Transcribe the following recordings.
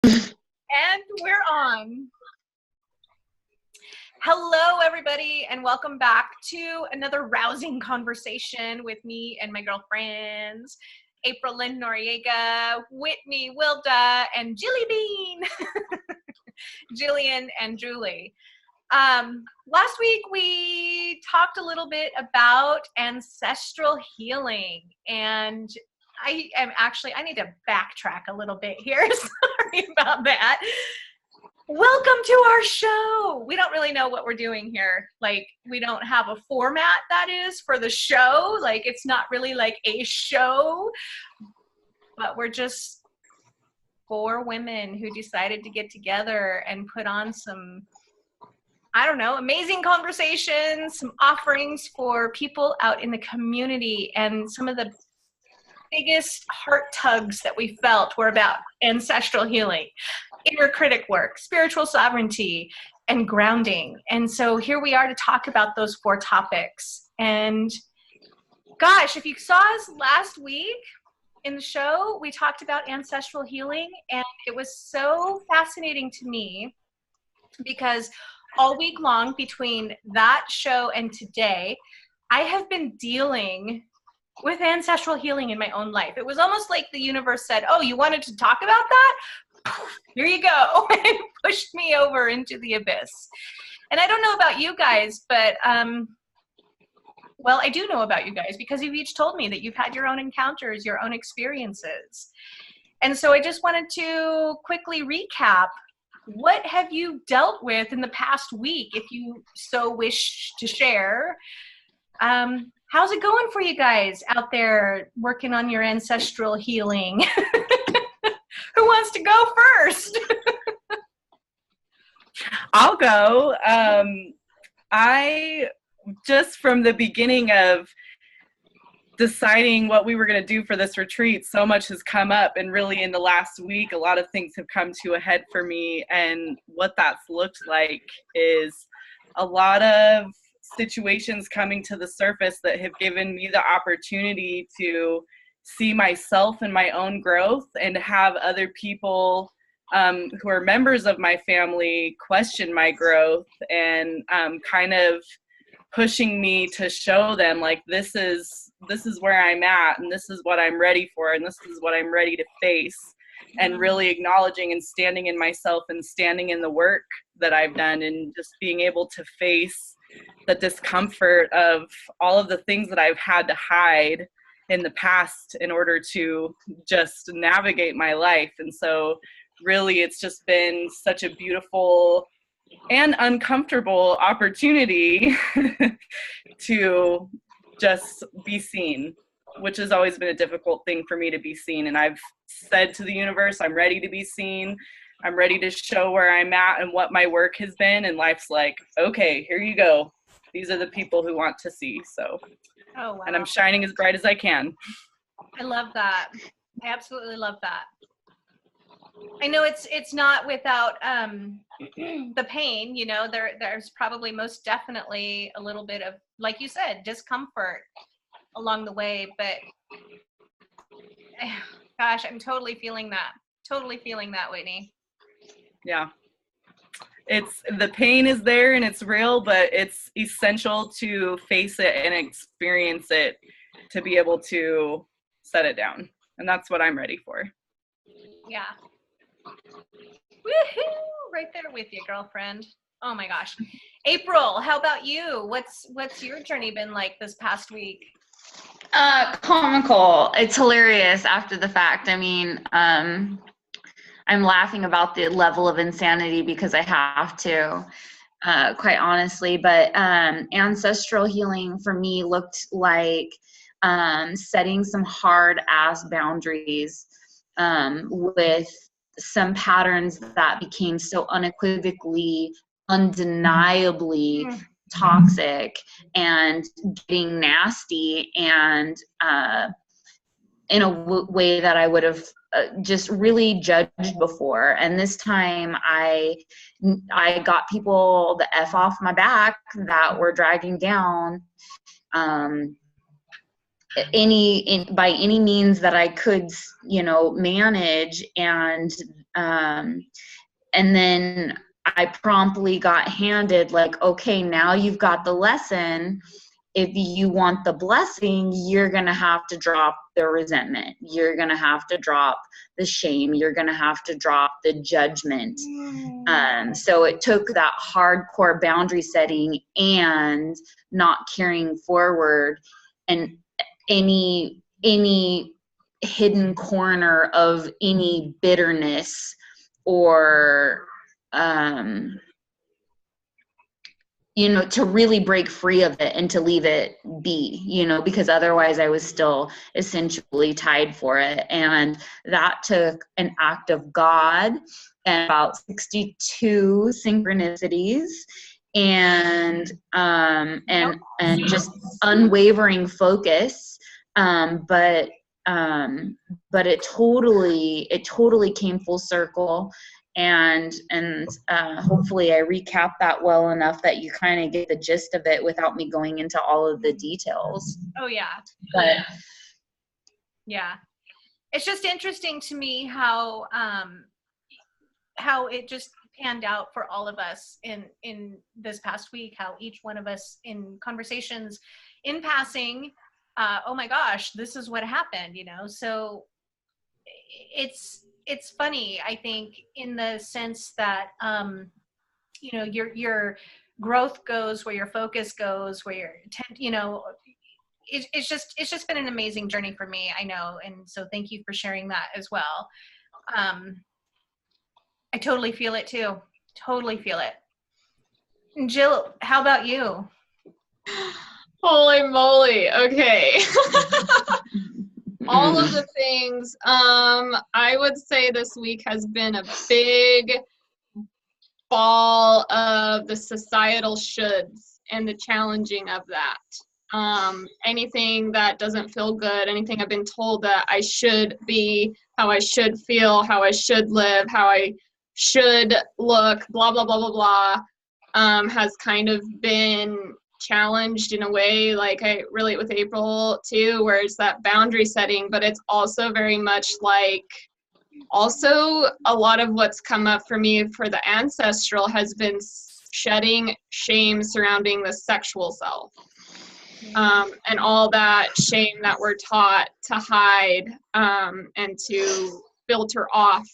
And we're on. Hello, everybody, and welcome back to another rousing conversation with me and my girlfriends, April Lynn Noriega, Whitney Wilda, and Jilly Bean, Jillian and Julie. Last week, we talked a little bit about ancestral healing, and I need to backtrack a little bit here. Sorry about that. Welcome to our show. We don't really know what we're doing here. Like, we don't have a format that is for the show. Like, it's not really like a show, but we're just four women who decided to get together and put on some, I don't know, amazing conversations, some offerings for people out in the community, and some of the biggest heart tugs that we felt were about ancestral healing, inner critic work, spiritual sovereignty, and grounding. And so here we are to talk about those four topics. And gosh, if you saw us last week in the show, we talked about ancestral healing, and it was so fascinating to me because all week long between that show and today, I have been dealing with ancestral healing in my own life. It was almost like the universe said, oh, you wanted to talk about that? Here you go. And pushed me over into the abyss. And I don't know about you guys, but, well, I do know about you guys because you've each told me that you've had your own encounters, your own experiences. And so I just wanted to quickly recap. What have you dealt with in the past week, if you so wish to share? How's it going for you guys out there working on your ancestral healing? Who wants to go first? I'll go. I just from the beginning of deciding what we were going to do for this retreat, so much has come up, and really in the last week, a lot of things have come to a head for me. And what that's looked like is a lot of situations coming to the surface that have given me the opportunity to see myself and my own growth, and to have other people who are members of my family question my growth, and kind of pushing me to show them, like, this is where I'm at, and this is what I'm ready for, and this is what I'm ready to face. And really acknowledging and standing in myself and standing in the work that I've done, and just being able to face the discomfort of all of the things that I've had to hide in the past in order to just navigate my life. And so really it's just been such a beautiful and uncomfortable opportunity to just be seen, which has always been a difficult thing for me, to be seen. And I've said to the universe, I'm ready to be seen. I'm ready to show where I'm at and what my work has been. And life's like, okay, here you go. These are the people who want to see. So, Oh, wow. And I'm shining as bright as I can. I love that. I absolutely love that. I know it's not without the pain, you know, there's probably most definitely a little bit of, like you said, discomfort along the way, but gosh, I'm totally feeling that, Whitney. Yeah. The pain is there and it's real, but it's essential to face it and experience it to be able to set it down. And that's what I'm ready for. Yeah. Woohoo! Right there with you, girlfriend. Oh my gosh. April, how about you? What's your journey been like this past week? Comical. It's hilarious after the fact. I mean, I'm laughing about the level of insanity because I have to, quite honestly. But ancestral healing for me looked like setting some hard ass boundaries with some patterns that became so unequivocally, undeniably toxic and getting nasty, and in a way that I would have just really judged before. And this time I got people the F off my back that were dragging down by any means that I could, manage. And And then I promptly got handed like, okay, now you've got the lesson. If you want the blessing, you're going to have to drop the resentment. You're going to have to drop the shame. You're going to have to drop the judgment. So it took that hardcore boundary setting and not carrying forward and any hidden corner of any bitterness or to really break free of it and to leave it be, because otherwise I was still essentially tied for it. And that took an act of God and about 62 synchronicities and just unwavering focus. But it totally came full circle. And hopefully I recap that well enough that you kind of get the gist of it without me going into all of the details. Oh yeah. But yeah, it's just interesting to me how it just panned out for all of us in this past week, how each one of us in conversations in passing, oh my gosh, this is what happened, so it's funny, I think, in the sense that, your growth goes where your focus goes, where your it's just been an amazing journey for me, I know. And so thank you for sharing that as well. I totally feel it too. Totally feel it. And Jill, how about you? Holy moly. Okay. All of the things, I would say this week has been a big ball of the societal shoulds and the challenging of that. Anything that doesn't feel good, anything I've been told that I should be, how I should feel, how I should live, how I should look, blah, blah, blah, blah, blah, has kind of been challenged in a way. Like I relate with April too, where it's that boundary setting, but it's also very much like also a lot of what's come up for me for the ancestral has been shedding shame surrounding the sexual self, and all that shame that we're taught to hide and to filter off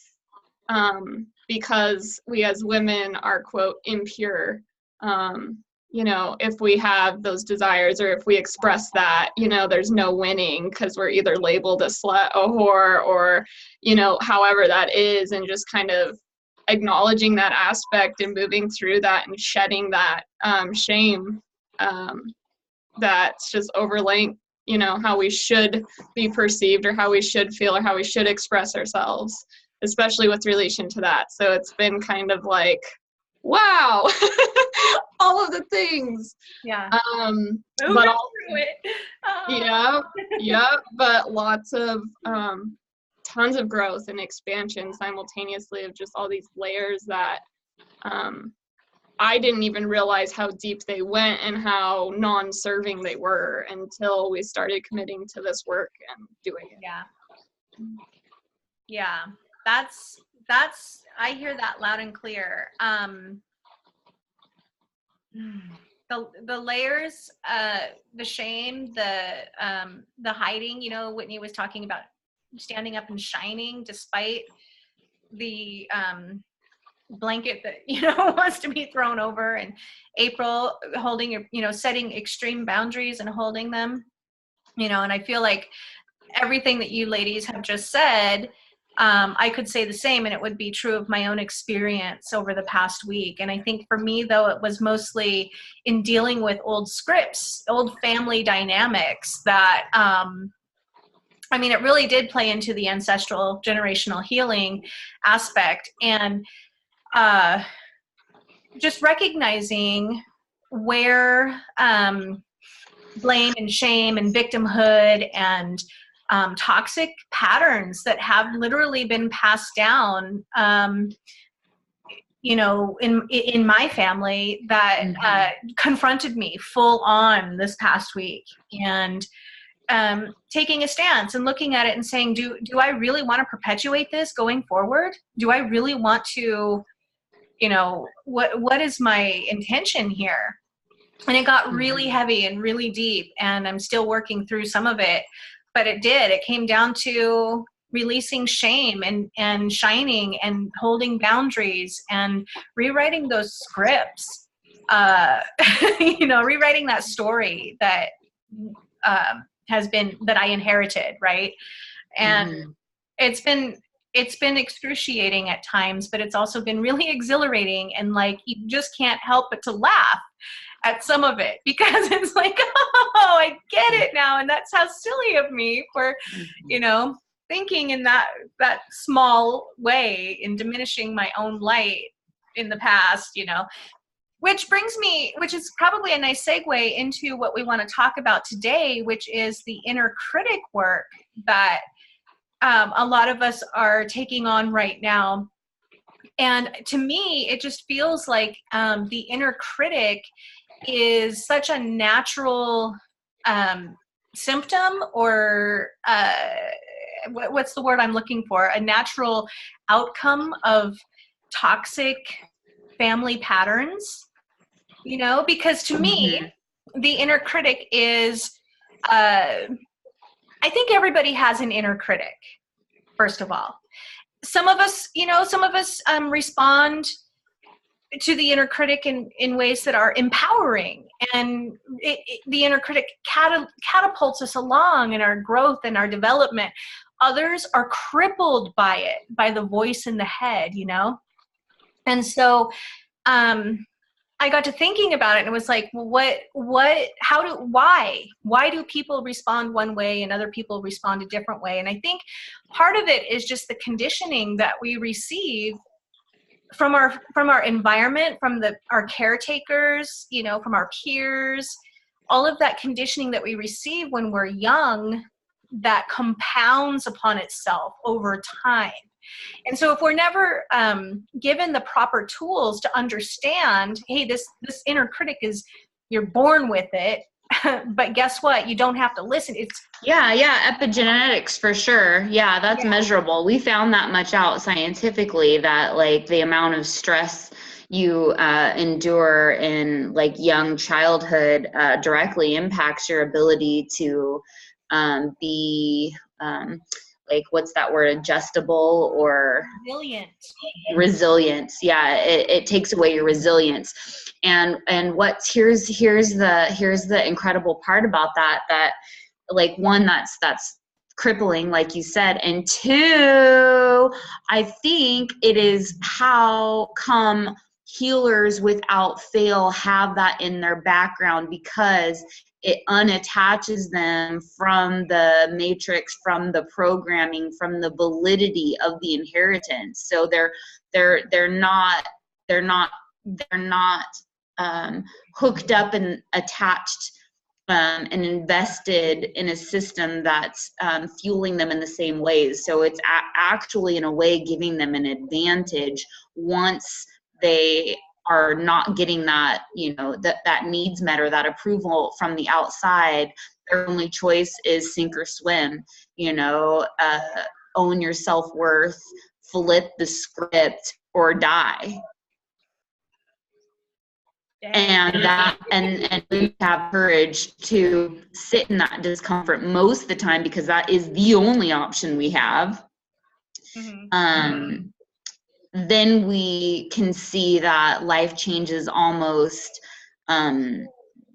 because we as women are, quote, impure. If we have those desires or if we express that, there's no winning because we're either labeled a slut, a whore, or, however that is, and just kind of acknowledging that aspect and moving through that and shedding that shame that's just overlaying, how we should be perceived or how we should feel or how we should express ourselves, especially with relation to that. So it's been kind of like, wow, all of the things. Yeah. But all, yeah, but lots of tons of growth and expansion simultaneously of just all these layers that I didn't even realize how deep they went and how non-serving they were until we started committing to this work and doing it. Yeah. That's I hear that loud and clear. The layers, the shame, the hiding, Whitney was talking about standing up and shining despite the blanket that wants to be thrown over, and April holding setting extreme boundaries and holding them, and I feel like everything that you ladies have just said, I could say the same, and it would be true of my own experience over the past week. And I think for me, though, it was mostly in dealing with old scripts, old family dynamics that, it really did play into the ancestral generational healing aspect. And just recognizing where blame and shame and victimhood and toxic patterns that have literally been passed down, in my family that confronted me full on this past week. And taking a stance and looking at it and saying, do I really want to perpetuate this going forward? Do I really want to, what is my intention here? And it got really heavy and really deep, and I'm still working through some of it, but it came down to releasing shame and shining and holding boundaries and rewriting those scripts, rewriting that story that that I inherited, right? And it's been excruciating at times, but it's also been really exhilarating, and like you just can't help but to laugh at some of it, because it's like, oh, I get it now, and that's how silly of me for, thinking in that small way, in diminishing my own light in the past, which is probably a nice segue into what we want to talk about today, which is the inner critic work that a lot of us are taking on right now. And to me, it just feels like the inner critic is such a natural symptom, or what's the word I'm looking for? A natural outcome of toxic family patterns, because to me, the inner critic is, I think everybody has an inner critic, first of all. Some of us respond to the inner critic in ways that are empowering, and the inner critic catapults us along in our growth and our development. Others are crippled by it, by the voice in the head, and so I got to thinking about it, and it was like, why do people respond one way and other people respond a different way? And I think part of it is just the conditioning that we receive from our environment, from our caretakers, from our peers, all of that conditioning that we receive when we're young, that compounds upon itself over time. And so if we're never given the proper tools to understand, hey, this inner critic you're born with it, but guess what? You don't have to listen. Epigenetics for sure. Yeah, that's measurable. We found that much out scientifically, that like the amount of stress you endure in like young childhood directly impacts your ability to be like, what's that word, adjustable or resilience. Yeah, it takes away your resilience. And here's the incredible part about that like, one, that's crippling, like you said, and two, I think it is how come healers without fail have that in their background, because it unattaches them from the matrix, from the programming, from the validity of the inheritance. So they're not hooked up and attached and invested in a system that's fueling them in the same ways. So it's actually, in a way, giving them an advantage once they are not getting that, that needs met, or that approval from the outside. Their only choice is sink or swim, own your self-worth, flip the script, or die. And we have courage to sit in that discomfort most of the time, because that is the only option we have. Then we can see that life changes almost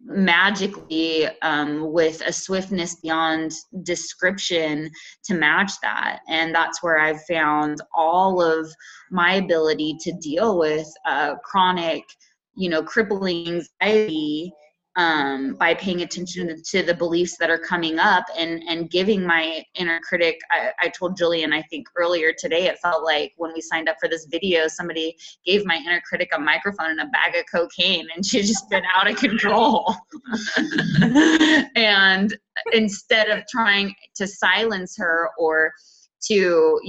magically, with a swiftness beyond description to match that. And that's where I've found all of my ability to deal with chronic, crippling anxiety, by paying attention to the beliefs that are coming up, and giving my inner critic. I told Jillian, I think earlier today, it felt like when we signed up for this video, somebody gave my inner critic a microphone and a bag of cocaine, and she's just been out of control. And instead of trying to silence her or to,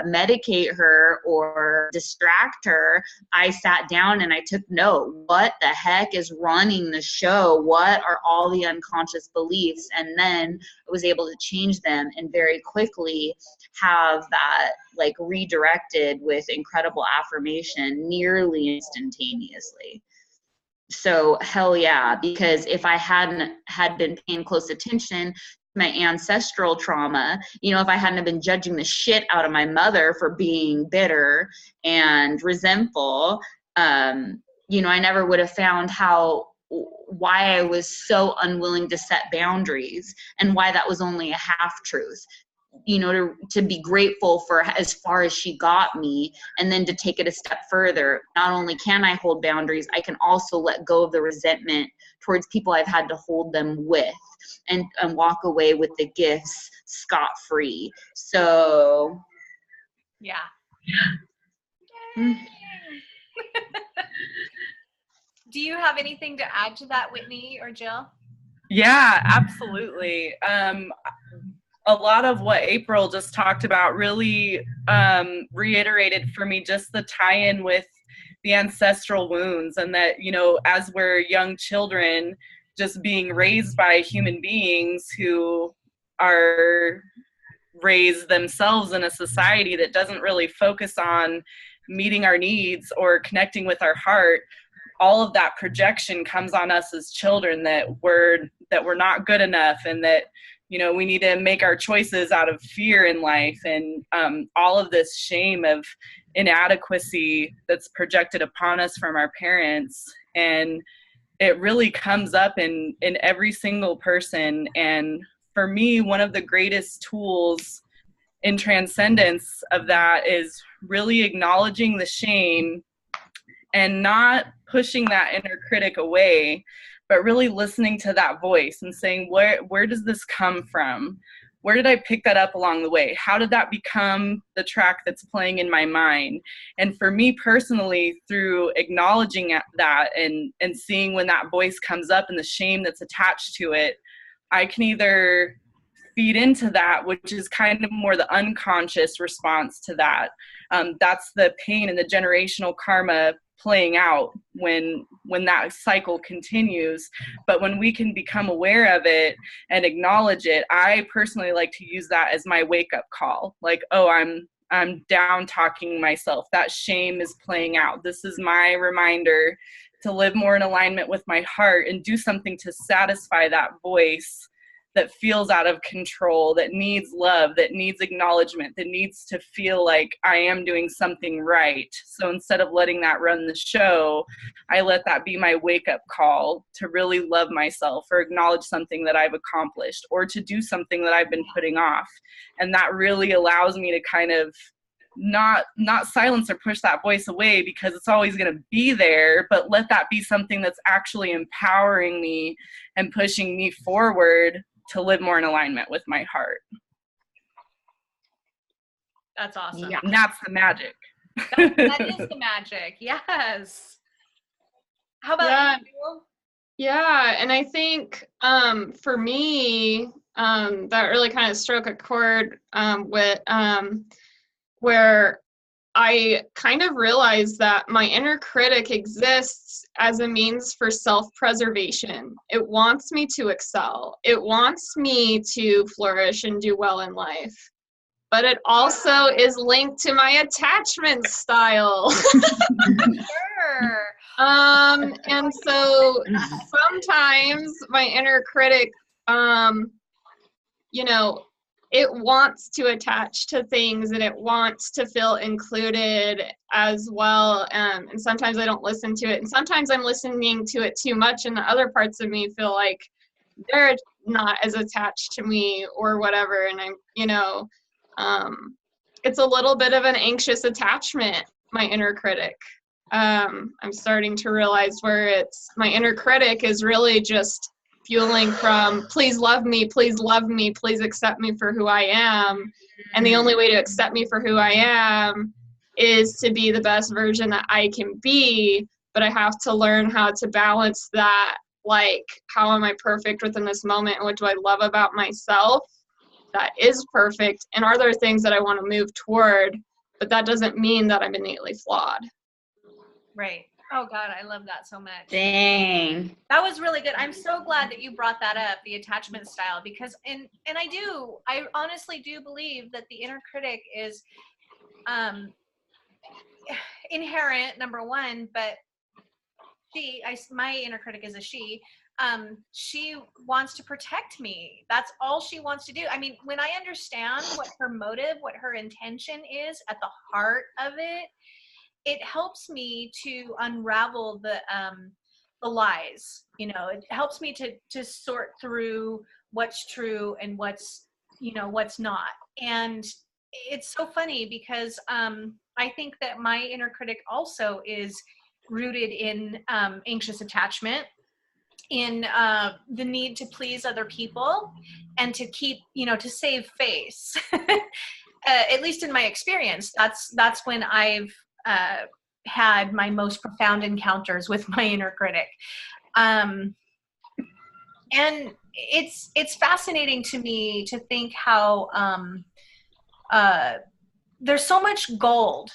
medicate her or distract her, I sat down and I took note. What the heck is running the show? What are all the unconscious beliefs? And then I was able to change them and very quickly have that like redirected with incredible affirmation nearly instantaneously. So hell yeah, because if I hadn't had been paying close attention to my ancestral trauma, if I hadn't been judging the shit out of my mother for being bitter and resentful, I never would have found why I was so unwilling to set boundaries and why that was only a half truth. To be grateful for as far as she got me, and then to take it a step further. Not only can I hold boundaries, I can also let go of the resentment towards people I've had to hold them with, and walk away with the gifts scot-free. So yeah. Do you have anything to add to that, Whitney or Jill? Yeah, absolutely. A lot of what April just talked about really reiterated for me just the tie-in with the ancestral wounds, and that, as we're young children, just being raised by human beings who are raised themselves in a society that doesn't really focus on meeting our needs or connecting with our heart. All of that projection comes on us as children that we're not good enough, and that we need to make our choices out of fear in life, and all of this shame of inadequacy that's projected upon us from our parents. And it really comes up in every single person. And for me, one of the greatest tools in transcendence of that is really acknowledging the shame and not pushing that inner critic away, but really listening to that voice and saying, where does this come from? Where did I pick that up along the way? How did that become the track that's playing in my mind? And for me personally, through acknowledging that and seeing when that voice comes up and the shame that's attached to it, I can either feed into that, which is kind of more the unconscious response to that. That's the pain and the generational karma playing out when that cycle continues. But when we can become aware of it and acknowledge it, I personally like to use that as my wake-up call. Like, oh, I'm down talking myself. That shame is playing out. This is my reminder to live more in alignment with my heart and do something to satisfy that voice that feels out of control, that needs love, that needs acknowledgement, that needs to feel like I am doing something right. So instead of letting that run the show, I let that be my wake-up call to really love myself or acknowledge something that I've accomplished or to do something that I've been putting off. And that really allows me to kind of not silence or push that voice away, because it's always going to be there, but let that be something that's actually empowering me and pushing me forward to live more in alignment with my heart. That's awesome. Yeah. And that's the magic. That is the magic. Yes. How about you? Yeah, and I think for me, that really kind of struck a chord with where I kind of realized that my inner critic exists as a means for self-preservation. It wants me to excel. It wants me to flourish and do well in life. But it also is linked to my attachment style. Sure. And so sometimes my inner critic, it wants to attach to things and it wants to feel included as well. And sometimes I don't listen to it. And sometimes I'm listening to it too much, and the other parts of me feel like they're not as attached to me or whatever. And it's a little bit of an anxious attachment, my inner critic. I'm starting to realize where it's my inner critic is really just fueling from please love me, please accept me for who I am. And the only way to accept me for who I am is to be the best version that I can be. But I have to learn how to balance that, like, how am I perfect within this moment and what do I love about myself, that is perfect? And are there things that I want to move toward? But that doesn't mean that I'm innately flawed. Right. Oh God, I love that so much. Dang. That was really good. I'm so glad that you brought that up, the attachment style, because and I honestly do believe that the inner critic is inherent, number one, but my inner critic is a she. She wants to protect me. That's all she wants to do. I mean, when I understand what her motive, what her intention is at the heart of it, it helps me to unravel the lies. You know, it helps me to sort through what's true and what's not. And it's so funny because I think that my inner critic also is rooted in anxious attachment, in the need to please other people and to keep, to save face. At least in my experience, that's when I've had my most profound encounters with my inner critic. And it's fascinating to me to think how there's so much gold.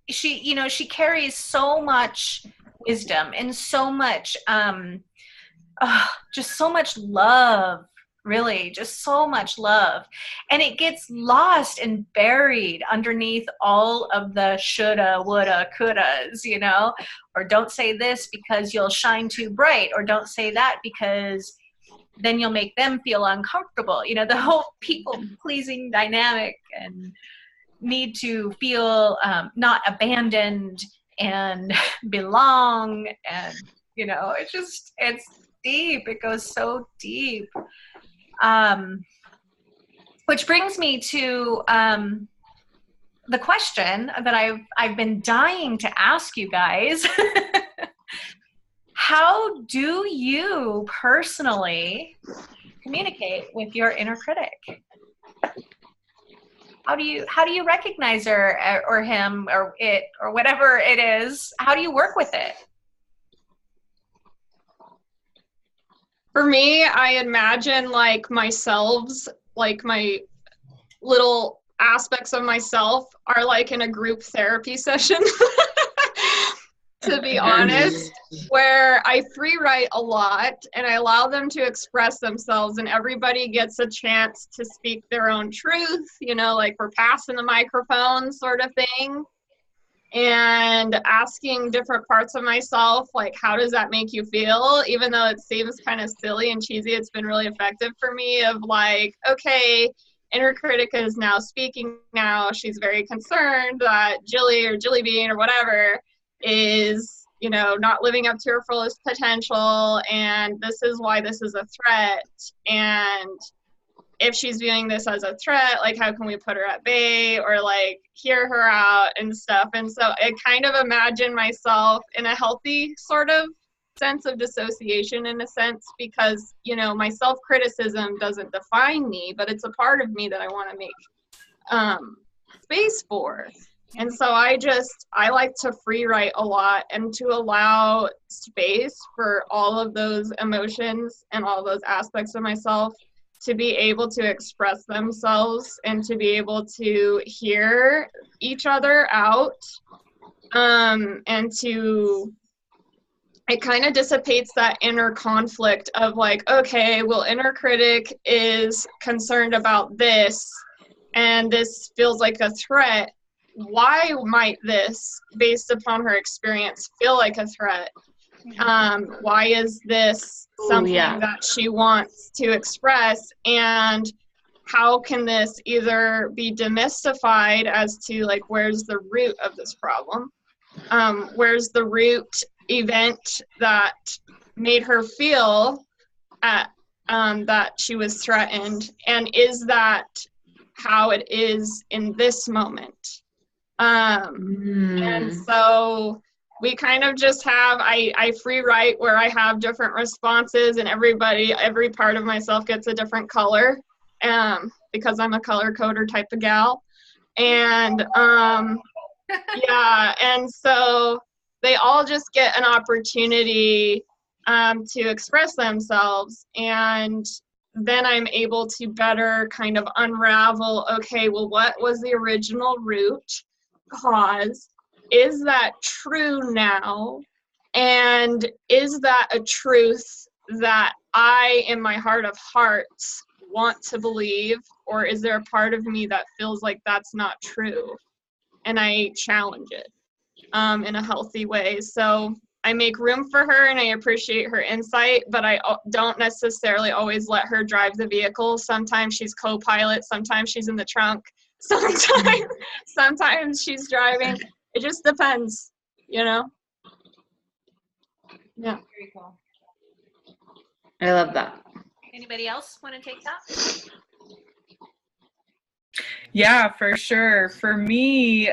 She carries so much wisdom and so much just so much love, really, just so much love. And it gets lost and buried underneath all of the shoulda, woulda, couldas, or don't say this because you'll shine too bright, or don't say that because then you'll make them feel uncomfortable. The whole people-pleasing dynamic and need to feel not abandoned and belong, and it's deep. It goes so deep. Which brings me to the question that I've been dying to ask you guys. How do you personally communicate with your inner critic? How do you recognize her or him or it or whatever it is? How do you work with it? For me, I imagine like myself, like my little aspects of myself are like in a group therapy session, to be honest, where I free write a lot and I allow them to express themselves, and everybody gets a chance to speak their own truth, like we're passing the microphone sort of thing. And asking different parts of myself, like, how does that make you feel? Even though it seems kind of silly and cheesy, it's been really effective for me of like, okay, inner critic is now speaking now. She's very concerned that Jilly or Jilly Bean or whatever is, not living up to her fullest potential. And this is why this is a threat. And if she's viewing this as a threat, like how can we put her at bay or like hear her out and stuff. And so I kind of imagine myself in a healthy sort of sense of dissociation in a sense, because, my self-criticism doesn't define me, but it's a part of me that I want to make space for. And so I like to free write a lot and to allow space for all of those emotions and all those aspects of myself to be able to express themselves and to be able to hear each other out, and it kind of dissipates that inner conflict of like, okay, well, inner critic is concerned about this and this feels like a threat. Why might this, based upon her experience, feel like a threat? Why is this something that she wants to express, and how can this either be demystified as to like where's the root of this problem, where's the root event that made her feel that she was threatened, and is that how it is in this moment? And so we kind of just have, I free write where I have different responses, and every part of myself gets a different color, because I'm a color coder type of gal. And and so they all just get an opportunity to express themselves. And then I'm able to better kind of unravel, okay, well, what was the original root cause? Is that true now? And is that a truth that I, in my heart of hearts, want to believe? Or is there a part of me that feels like that's not true? And I challenge it in a healthy way. So I make room for her and I appreciate her insight, but I don't necessarily always let her drive the vehicle. Sometimes she's co-pilot, sometimes she's in the trunk, sometimes she's driving. It just depends, you know? Yeah. Very cool. I love that. Anybody else want to take that? Yeah, for sure. For me,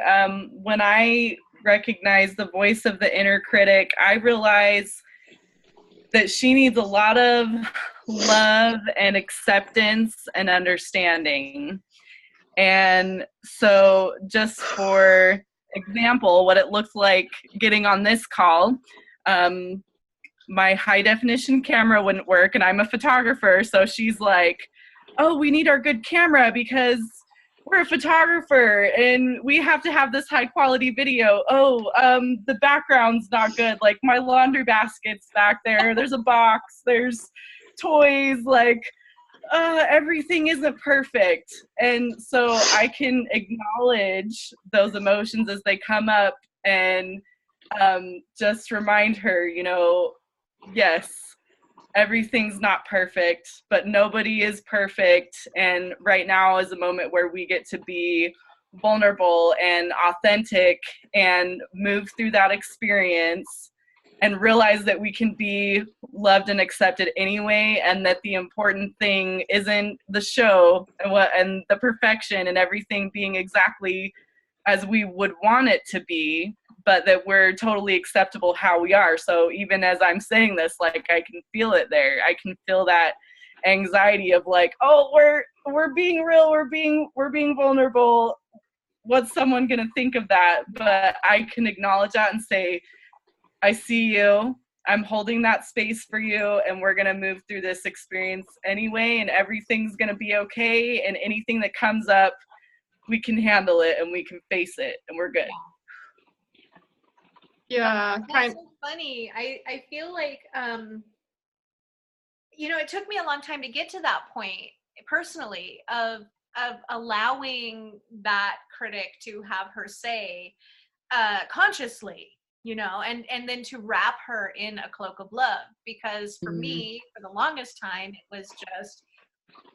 when I recognize the voice of the inner critic, I realize that she needs a lot of love and acceptance and understanding. And so just for example, what it looks like getting on this call, my high definition camera wouldn't work and I'm a photographer. So she's like, oh, we need our good camera because we're a photographer and we have to have this high quality video. Oh, the background's not good. Like my laundry basket's back there. There's a box, there's toys, like everything isn't perfect. And so I can acknowledge those emotions as they come up and just remind her, you know, yes, everything's not perfect, but nobody is perfect. And right now is a moment where we get to be vulnerable and authentic and move through that experience and realize that we can be loved and accepted anyway, and that the important thing isn't the show and the perfection and everything being exactly as we would want it to be, but that we're totally acceptable how we are. So even as I'm saying this, like I can feel it there. I can feel that anxiety of like, oh, we're being real, we're being vulnerable. What's someone gonna think of that? But I can acknowledge that and say, I see you. I'm holding that space for you, and we're gonna move through this experience anyway, and everything's gonna be okay. And anything that comes up, we can handle it and we can face it, and we're good. Yeah, That's so funny. I feel like you know, it took me a long time to get to that point personally of allowing that critic to have her say consciously, you know, and then to wrap her in a cloak of love. Because for me, for the longest time, it was just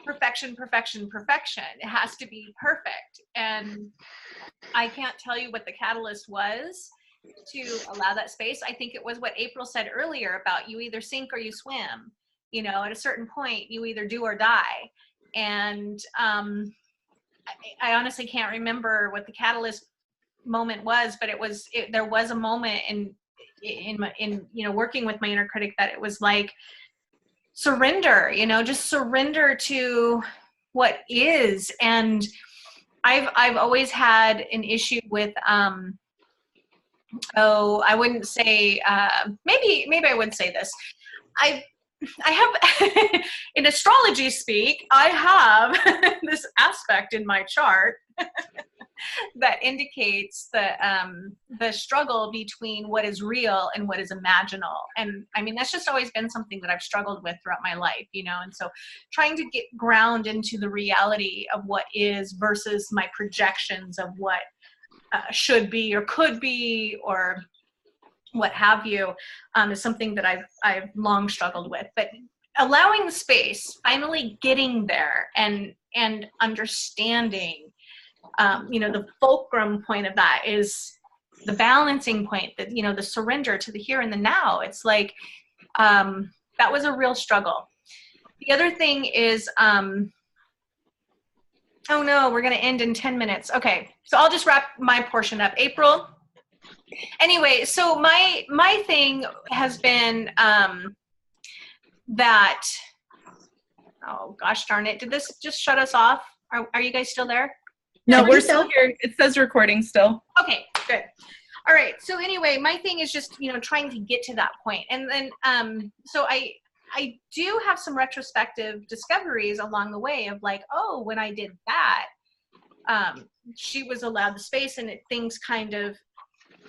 perfection, perfection, perfection. It has to be perfect. And I can't tell you what the catalyst was to allow that space. I think it was what April said earlier about you either sink or you swim. You know, at a certain point, you either do or die. And I honestly can't remember what the catalyst moment was, but there was a moment in you know, working with my inner critic that it was like surrender, you know, just surrender to what is. And I've always had an issue with I wouldn't say maybe I would say this. I have in astrology speak, I have this aspect in my chart that indicates the struggle between what is real and what is imaginal. And I mean, that's just always been something that I've struggled with throughout my life, you know. And so trying to get ground into the reality of what is versus my projections of what should be or could be or what have you, is something that I've long struggled with. But allowing the space, finally getting there and understanding, you know, the fulcrum point of that is the balancing point, that, you know, the surrender to the here and the now. It's like, that was a real struggle. The other thing is, oh no, we're going to end in 10 minutes. Okay. So I'll just wrap my portion up. April. Anyway, so my thing has been, that, oh gosh darn it. Did this just shut us off? Are you guys still there? No, we're still here. It says recording still. Okay, good. All right. So anyway, my thing is just, you know, trying to get to that point. And then, so I do have some retrospective discoveries along the way of like, oh, when I did that, she was allowed the space, and things kind of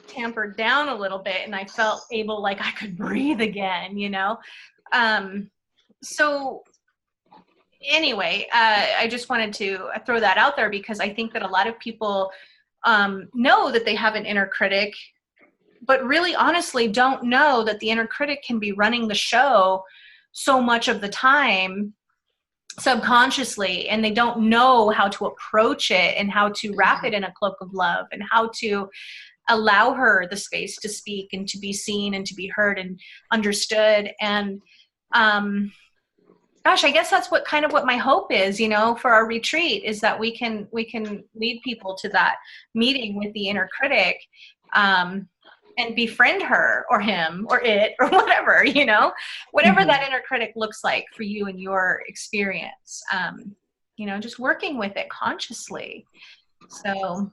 tampered down a little bit, and I felt able, like I could breathe again, you know? So anyway, I just wanted to throw that out there, because I think that a lot of people know that they have an inner critic, but really honestly don't know that the inner critic can be running the show so much of the time subconsciously, and they don't know how to approach it and how to wrap it in a cloak of love and how to allow her the space to speak and to be seen and to be heard and understood. And gosh, I guess that's what my hope is, you know, for our retreat, is that we can lead people to that meeting with the inner critic, and befriend her or him or it or whatever, you know, whatever that inner critic looks like for you and your experience, you know, just working with it consciously. So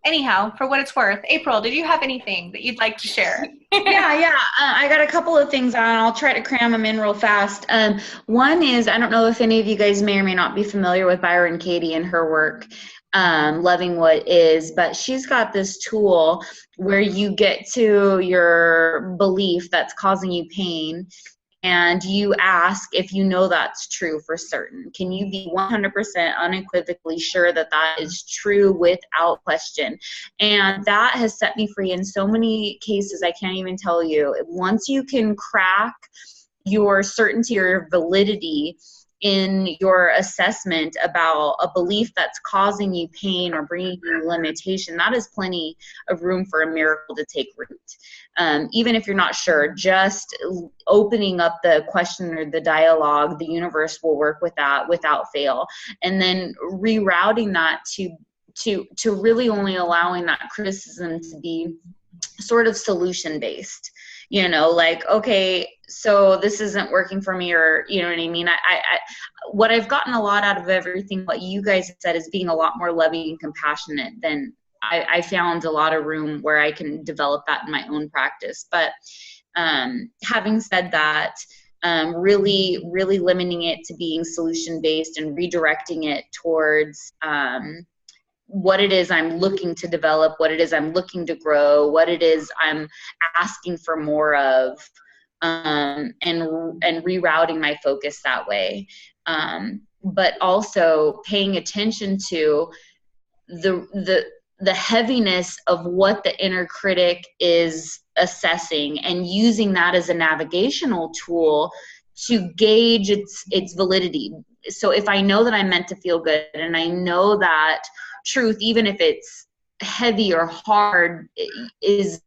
anyhow, for what it's worth, April, did you have anything that you'd like to share? Yeah. I got a couple of things on. I'll try to cram them in real fast. One is, I don't know if any of you guys may or may not be familiar with Byron Katie and her work, Loving What Is, but she's got this tool where you get to your belief that's causing you pain, and you ask if you know that's true for certain. Can you be 100% unequivocally sure that that is true without question? And that has set me free in so many cases, I can't even tell you. Once you can crack your certainty or your validity in your assessment about a belief that's causing you pain or bringing you limitation, that is plenty of room for a miracle to take root. Even if you're not sure, just opening up the question or the dialogue, the universe will work with that without fail. And then rerouting that to really only allowing that criticism to be sort of solution based. You know, like, okay, so this isn't working for me, or, you know what I mean? What I've gotten a lot out of everything what you guys have said is being a lot more loving and compassionate than I found a lot of room where I can develop that in my own practice. But having said that, really limiting it to being solution-based and redirecting it towards what it is I'm looking to develop, what it is I'm looking to grow, what it is I'm asking for more of, and rerouting my focus that way. But also paying attention to the heaviness of what the inner critic is assessing, and using that as a navigational tool to gauge its validity. So if I know that I'm meant to feel good, and I know that truth, even if it's heavy or hard, is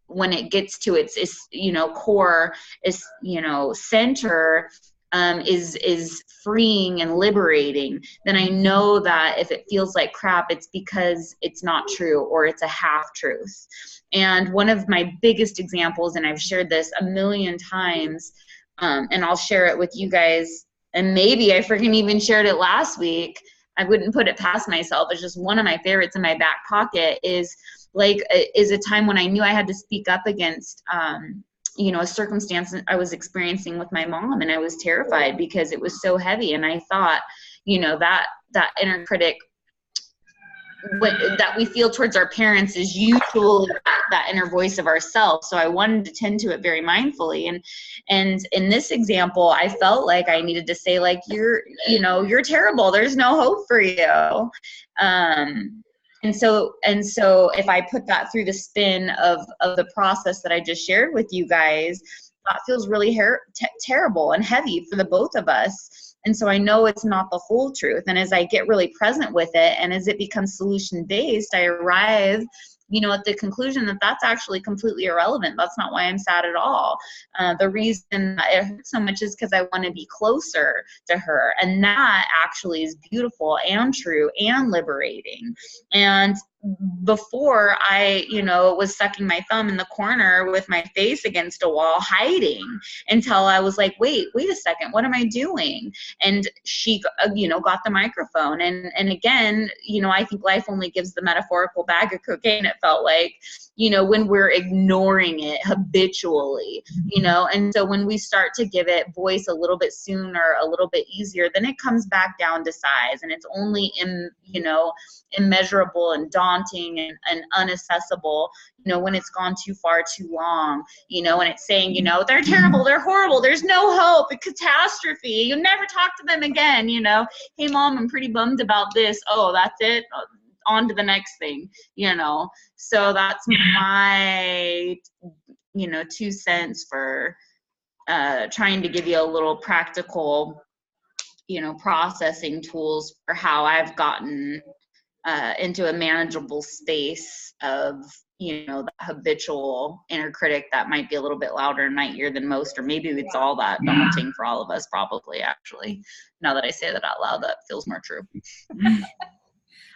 when it gets to its you know, core, is, you know, center, is freeing and liberating, then I know that if it feels like crap, it's because it's not true, or it's a half truth. And one of my biggest examples, and I've shared this a million times, and I'll share it with you guys, and maybe I freaking even shared it last week. I wouldn't put it past myself. It's just one of my favorites in my back pocket, is a time when I knew I had to speak up against, you know, a circumstance I was experiencing with my mom, and I was terrified because it was so heavy. And I thought, you know, that inner critic that we feel towards our parents is usually that inner voice of ourselves. So I wanted to tend to it very mindfully. And in this example, I felt like I needed to say, like, you're terrible. There's no hope for you. And so if I put that through the spin of the process that I just shared with you guys, that feels really terrible and heavy for the both of us. And so I know it's not the whole truth. And as I get really present with it, and as it becomes solution-based, I arrive, you know, at the conclusion that that's actually completely irrelevant. That's not why I'm sad at all. The reason that it hurts so much is because I want to be closer to her. And that actually is beautiful and true and liberating. And before I, was sucking my thumb in the corner with my face against a wall, hiding, until I was like, wait a second, what am I doing? And she, got the microphone. And again, I think life only gives the metaphorical bag of cocaine, it felt like, when we're ignoring it habitually, and so when we start to give it voice a little bit sooner, a little bit easier, then it comes back down to size, and it's only immeasurable and daunting and unaccessible, when it's gone too far too long, and it's saying, they're terrible, they're horrible, there's no hope, a catastrophe, you never talk to them again, hey mom, I'm pretty bummed about this, oh, that's it, on to the next thing, so that's my 2 cents for trying to give you a little practical processing tools for how I've gotten into a manageable space of the habitual inner critic that might be a little bit louder in my ear than most, or maybe it's all that daunting for all of us, probably. Actually, now that I say that out loud, that feels more true.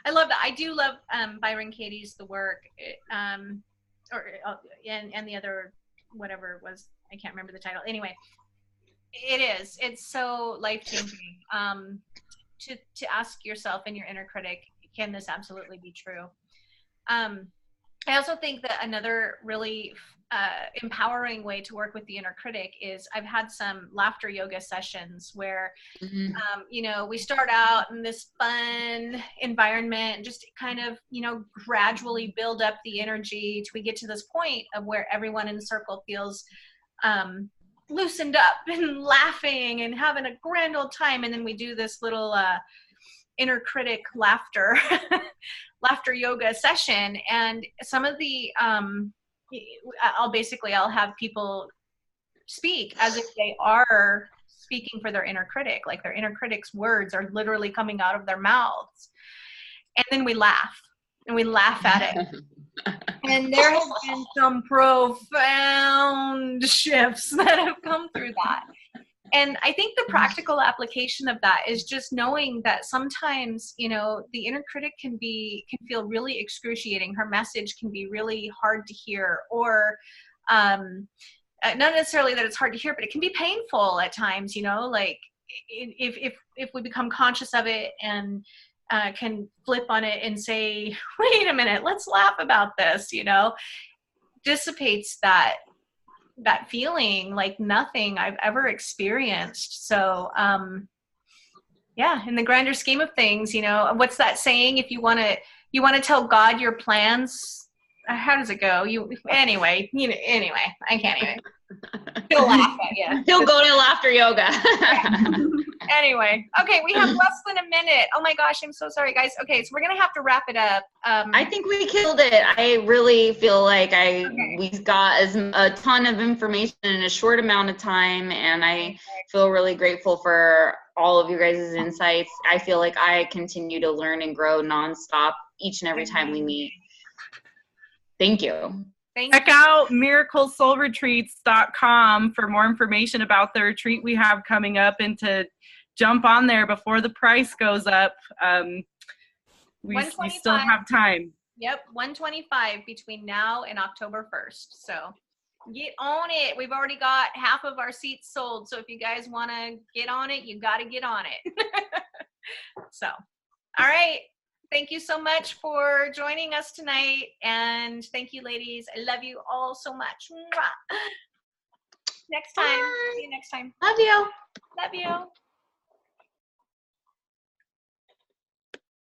I love that. I do love Byron Katie's The Work, and the other, whatever it was, I can't remember the title. Anyway, it's so life-changing to ask yourself and your inner critic, can this absolutely be true? I also think that another really empowering way to work with the inner critic is, I've had some laughter yoga sessions where, we start out in this fun environment and just kind of, gradually build up the energy till we get to this point of where everyone in the circle feels loosened up and laughing and having a grand old time. And then we do this little inner critic laughter yoga session, and some of the I'll have people speak as if they are speaking for their inner critic, like their inner critic's words are literally coming out of their mouths, and then we laugh at it. And there have been some profound shifts that have come through that. And I think the practical application of that is just knowing that sometimes, the inner critic can feel really excruciating. Her message can be really hard to hear, or not necessarily that it's hard to hear, but it can be painful at times, like if we become conscious of it and can flip on it and say, wait a minute, let's laugh about this, dissipates that feeling like nothing I've ever experienced. So, in the grander scheme of things, what's that saying? If you want to tell God your plans, how does it go? Anyway, I can't even. He'll laugh at you. He'll go to laughter yoga. Anyway, okay, we have less than a minute. Oh my gosh, I'm so sorry, guys. Okay, so we're gonna have to wrap it up. I think we killed it. I really feel like we got a ton of information in a short amount of time, and I feel really grateful for all of you guys' insights. I feel like I continue to learn and grow nonstop each and every time we meet. Thank you. Check out miraclesoulretreats.com for more information about the retreat we have coming up, and to jump on there before the price goes up. We still have time. Yep, $125 between now and October 1st. So get on it. We've already got half of our seats sold. So if you guys want to get on it, you got to get on it. So, all right. Thank you so much for joining us tonight. And thank you, ladies. I love you all so much. Mwah. Next time. Bye. See you next time. Love you. Love you.